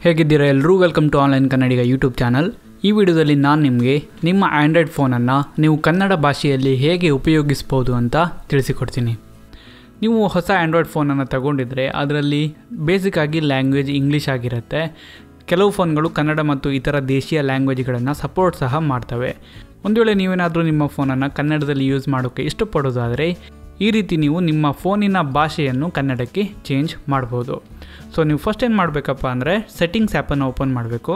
ಹೇಗಿದ್ದೀರಾ ಎಲ್ಲರೂ welcome to online Kannadiga YouTube channel. ಈ ವಿಡಿಯೋದಲ್ಲಿ ನಾನು ನಿಮಗೆ ನಿಮ್ಮ ಆಂಡ್ರಾಯ್ಡ್ ಫೋನನ್ನು ನೀವು ಕನ್ನಡ ಭಾಷೆಯಲ್ಲಿ ಹೇಗೆ ಉಪಯೋಗಿಸಬಹುದು ಅಂತ ತಿಳಿಸಿಕೊಡ್ತೀನಿ। ನೀವು ಹೊಸ ಆಂಡ್ರಾಯ್ಡ್ ಫೋನನ್ನು ತಗೊಂಡಿದ್ರೆ ಅದರಲ್ಲಿ ಬೇಸಿಕ್ ಆಗಿ ಲ್ಯಾಂಗ್ವೇಜ್ ಇಂಗ್ಲಿಷ್ ಆಗಿರುತ್ತೆ। ಕೆಲವು ಫೋನ್ಗಳು ಕನ್ನಡ ಮತ್ತು ಇತರ ದೇಶೀಯ ಲ್ಯಾಂಗ್ವೇಜ್ಗಳನ್ನು ಸಪೋರ್ಟ್ ಸಹ ಮಾಡ್ತವೆ। ಒಂದು ವೇಳೆ ನೀವೇನಾದರೂ ನಿಮ್ಮ ಫೋನನ್ನು ಕನ್ನಡದಲ್ಲಿ ಯೂಸ್ ಮಾಡೋಕ್ಕೆ ಇಷ್ಟಪಡೋದಾದರೆ ಈ ರೀತಿ ನೀವು ನಿಮ್ಮ ಫೋನಿನ ಭಾಷೆಯನ್ನು ಕನ್ನಡಕ್ಕೆ ಚೇಂಜ್ ಮಾಡ್ಬೋದು। ಸೊ ನೀವು ಫಸ್ಟ್ ಏನು ಮಾಡಬೇಕಪ್ಪ ಅಂದರೆ ಸೆಟ್ಟಿಂಗ್ಸ್ ಆ್ಯಪನ್ನು ಓಪನ್ ಮಾಡಬೇಕು।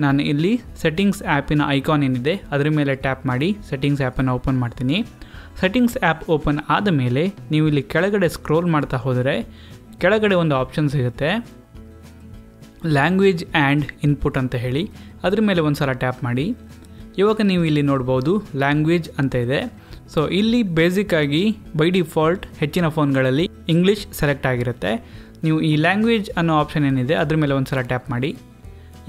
ನಾನು ಇಲ್ಲಿ ಸೆಟ್ಟಿಂಗ್ಸ್ ಆ್ಯಪಿನ ಐಕಾನ್ ಏನಿದೆ ಅದರ ಮೇಲೆ ಟ್ಯಾಪ್ ಮಾಡಿ ಸೆಟ್ಟಿಂಗ್ಸ್ ಆ್ಯಪನ್ನು ಓಪನ್ ಮಾಡ್ತೀನಿ। ಸೆಟ್ಟಿಂಗ್ಸ್ ಆ್ಯಪ್ ಓಪನ್ ಆದ ಮೇಲೆ ನೀವು ಇಲ್ಲಿ ಕೆಳಗಡೆ ಸ್ಕ್ರೋಲ್ ಮಾಡ್ತಾ ಹೋದರೆ ಕೆಳಗಡೆ ಒಂದು ಆಪ್ಷನ್ ಸಿಗುತ್ತೆ, ಲ್ಯಾಂಗ್ವೇಜ್ ಆ್ಯಂಡ್ ಇನ್ಪುಟ್ ಅಂತ ಹೇಳಿ, ಅದ್ರ ಮೇಲೆ ಒಂದು ಸಲ ಟ್ಯಾಪ್ ಮಾಡಿ। ಇವಾಗ ನೀವು ಇಲ್ಲಿ ನೋಡ್ಬೋದು ಲ್ಯಾಂಗ್ವೇಜ್ ಅಂತ ಇದೆ। ಸೊ ಇಲ್ಲಿ ಬೇಸಿಕ್ಕಾಗಿ ಬೈ ಡಿಫಾಲ್ಟ್ ಹೆಚ್ಚಿನ ಫೋನ್ಗಳಲ್ಲಿ ಇಂಗ್ಲೀಷ್ ಸೆಲೆಕ್ಟ್ ಆಗಿರುತ್ತೆ। ನೀವು ಈ ಲ್ಯಾಂಗ್ವೇಜ್ ಅನ್ನೋ ಆಪ್ಷನ್ ಏನಿದೆ ಅದ್ರ ಮೇಲೆ ಒಂದು ಸಲ ಟ್ಯಾಪ್ ಮಾಡಿ।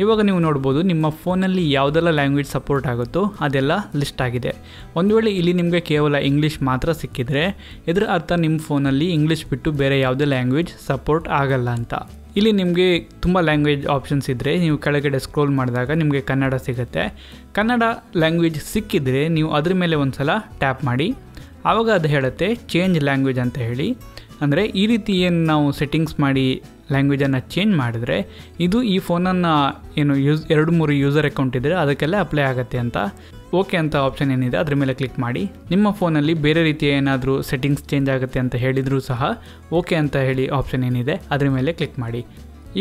ಇವಾಗ ನೀವು ನೋಡ್ಬೋದು ನಿಮ್ಮ ಫೋನಲ್ಲಿ ಯಾವುದೆಲ್ಲ ಲ್ಯಾಂಗ್ವೇಜ್ ಸಪೋರ್ಟ್ ಆಗುತ್ತೋ ಅದೆಲ್ಲ ಲಿಸ್ಟ್ ಆಗಿದೆ। ಒಂದು ವೇಳೆ ಇಲ್ಲಿ ನಿಮಗೆ ಕೇವಲ ಇಂಗ್ಲೀಷ್ ಮಾತ್ರ ಸಿಕ್ಕಿದರೆ ಇದರ ಅರ್ಥ ನಿಮ್ಮ ಫೋನಲ್ಲಿ ಇಂಗ್ಲೀಷ್ ಬಿಟ್ಟು ಬೇರೆ ಯಾವುದೇ ಲ್ಯಾಂಗ್ವೇಜ್ ಸಪೋರ್ಟ್ ಆಗಲ್ಲ ಅಂತ। ಇಲ್ಲಿ ನಿಮಗೆ ತುಂಬ ಲ್ಯಾಂಗ್ವೇಜ್ ಆಪ್ಷನ್ಸ್ ಇದ್ದರೆ ನೀವು ಕೆಳಗಡೆ ಸ್ಕ್ರೋಲ್ ಮಾಡಿದಾಗ ನಿಮಗೆ ಕನ್ನಡ ಸಿಗುತ್ತೆ। ಕನ್ನಡ ಲ್ಯಾಂಗ್ವೇಜ್ ಸಿಕ್ಕಿದರೆ ನೀವು ಅದ್ರ ಮೇಲೆ ಒಂದು ಸಲ ಟ್ಯಾಪ್ ಮಾಡಿ, ಆವಾಗ ಅದು ಹೇಳುತ್ತೆ ಚೇಂಜ್ ಲ್ಯಾಂಗ್ವೇಜ್ ಅಂತ ಹೇಳಿ। ಅಂದರೆ ಈ ರೀತಿ ಏನು ನಾವು ಸೆಟ್ಟಿಂಗ್ಸ್ ಮಾಡಿ ಲ್ಯಾಂಗ್ವೇಜನ್ನು ಚೇಂಜ್ ಮಾಡಿದ್ರೆ ಇದು ಈ ಫೋನನ್ನು ಏನು 2-3 ಯೂಸರ್ ಅಕೌಂಟ್ ಇದ್ದರೆ ಅದಕ್ಕೆಲ್ಲ ಅಪ್ಲೈ ಆಗುತ್ತೆ ಅಂತ। ಓಕೆ ಅಂತ ಆಪ್ಷನ್ ಏನಿದೆ ಅದ್ರ ಮೇಲೆ ಕ್ಲಿಕ್ ಮಾಡಿ। ನಿಮ್ಮ ಫೋನಲ್ಲಿ ಬೇರೆ ರೀತಿಯ ಏನಾದರೂ ಸೆಟ್ಟಿಂಗ್ಸ್ ಚೇಂಜ್ ಆಗುತ್ತೆ ಅಂತ ಹೇಳಿದರೂ ಸಹ ಓಕೆ ಅಂತ ಹೇಳಿ ಆಪ್ಷನ್ ಏನಿದೆ ಅದ್ರ ಮೇಲೆ ಕ್ಲಿಕ್ ಮಾಡಿ।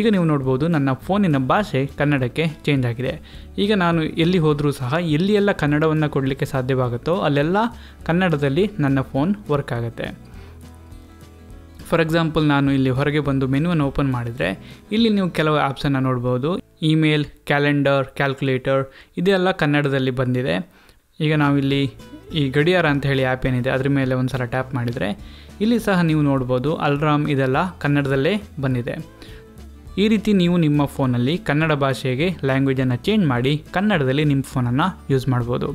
ಈಗ ನೀವು ನೋಡ್ಬೋದು ನನ್ನ ಫೋನಿನ ಭಾಷೆ ಕನ್ನಡಕ್ಕೆ ಚೇಂಜ್ ಆಗಿದೆ। ಈಗ ನಾನು ಎಲ್ಲಿ ಹೋದರೂ ಸಹ ಎಲ್ಲಿ ಎಲ್ಲ ಕನ್ನಡವನ್ನು ಕೊಡಲಿಕ್ಕೆ ಸಾಧ್ಯವಾಗುತ್ತೋ ಅಲ್ಲೆಲ್ಲ ಕನ್ನಡದಲ್ಲಿ ನನ್ನ ಫೋನ್ ವರ್ಕ್ ಆಗುತ್ತೆ। ಫಾರ್ ಎಕ್ಸಾಂಪಲ್ ನಾನು ಇಲ್ಲಿ ಹೊರಗೆ ಬಂದು ಮೆನುವನ್ನು ಓಪನ್ ಮಾಡಿದರೆ ಇಲ್ಲಿ ನೀವು ಕೆಲವು ಆ್ಯಪ್ಸನ್ನು ನೋಡ್ಬೋದು, ಇಮೇಲ್, ಕ್ಯಾಲೆಂಡರ್, ಕ್ಯಾಲ್ಕುಲೇಟರ್, ಇದೆಲ್ಲ ಕನ್ನಡದಲ್ಲಿ ಬಂದಿದೆ। ಈಗ ನಾವಿಲ್ಲಿ ಈ ಗಡಿಯಾರ ಅಂತ ಹೇಳಿ ಆ್ಯಪ್ ಏನಿದೆ ಅದ್ರ ಮೇಲೆ ಒಂದು ಸಲ ಟ್ಯಾಪ್ ಮಾಡಿದರೆ ಇಲ್ಲಿ ಸಹ ನೀವು ನೋಡ್ಬೋದು ಅಲ್ರಾಮ್ ಇದೆಲ್ಲ ಕನ್ನಡದಲ್ಲೇ ಬಂದಿದೆ। ಈ ರೀತಿ ನೀವು ನಿಮ್ಮ ಫೋನಲ್ಲಿ ಕನ್ನಡ ಭಾಷೆಗೆ ಲ್ಯಾಂಗ್ವೇಜನ್ನು ಚೇಂಜ್ ಮಾಡಿ ಕನ್ನಡದಲ್ಲಿ ನಿಮ್ಮ ಫೋನನ್ನು ಯೂಸ್ ಮಾಡ್ಬೋದು।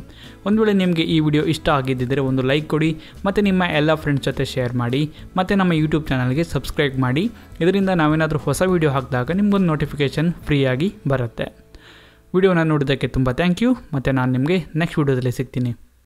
ಒಂದು ವೇಳೆ ನಿಮಗೆ ಈ ವಿಡಿಯೋ ಇಷ್ಟ ಆಗಿದ್ದಿದ್ದರೆ ಒಂದು ಲೈಕ್ ಕೊಡಿ ಮತ್ತು ನಿಮ್ಮ ಎಲ್ಲ ಫ್ರೆಂಡ್ಸ್ ಜೊತೆ ಶೇರ್ ಮಾಡಿ ಮತ್ತು ನಮ್ಮ ಯೂಟ್ಯೂಬ್ ಚಾನಲ್ಗೆ ಸಬ್ಸ್ಕ್ರೈಬ್ ಮಾಡಿ। ಇದರಿಂದ ನಾವೇನಾದರೂ ಹೊಸ ವಿಡಿಯೋ ಹಾಕಿದಾಗ ನಿಮಗೊಂದು ನೋಟಿಫಿಕೇಷನ್ ಫ್ರೀಯಾಗಿ ಬರುತ್ತೆ। ವಿಡಿಯೋನ ನೋಡೋದಕ್ಕೆ ತುಂಬ ಥ್ಯಾಂಕ್ ಯು, ಮತ್ತು ನಾನು ನಿಮಗೆ ನೆಕ್ಸ್ಟ್ ವಿಡಿಯೋದಲ್ಲಿ ಸಿಗ್ತೀನಿ।